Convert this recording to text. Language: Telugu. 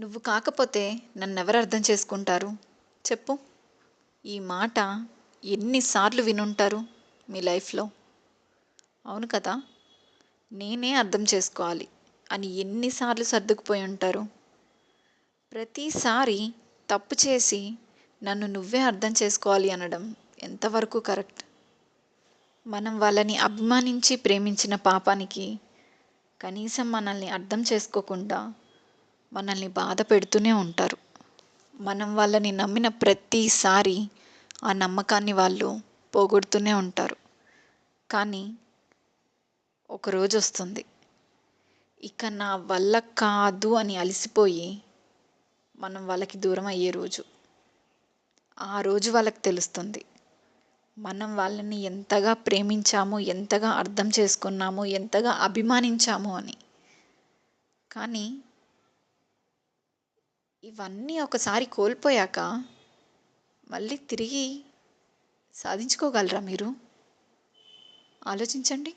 నువ్వు కాకపోతే నన్నెవరు అర్థం చేసుకుంటారు చెప్పు. ఈ మాట ఎన్నిసార్లు వినుంటారు మీ లైఫ్లో? అవును కదా. నేనే అర్థం చేసుకోవాలి అని ఎన్నిసార్లు సర్దుకుపోయి ఉంటారు. ప్రతిసారి తప్పు చేసి నన్ను నువ్వే అర్థం చేసుకోవాలి అనడం ఎంతవరకు కరెక్ట్? మనం వాళ్ళని అభిమానించి ప్రేమించిన పాపానికి కనీసం మనల్ని అర్థం చేసుకోకుండా మనల్ని బాధ పెడుతూనే ఉంటారు. మనం వాళ్ళని నమ్మిన ప్రతిసారి ఆ నమ్మకాన్ని వాళ్ళు పోగొడుతూనే ఉంటారు. కానీ ఒకరోజు వస్తుంది, ఇక నా వల్ల కాదు అని అలసిపోయి మనం వాళ్ళకి దూరం అయ్యే రోజు. ఆ రోజు వాళ్ళకి తెలుస్తుంది మనం వాళ్ళని ఎంతగా ప్రేమించాము, ఎంతగా అర్థం చేసుకున్నాము, ఎంతగా అభిమానించాము అని. కానీ ఇవన్నీ ఒకసారి కోల్పోయాక మళ్ళీ తిరిగి సాధించుకోగలరా మీరు? ఆలోచించండి.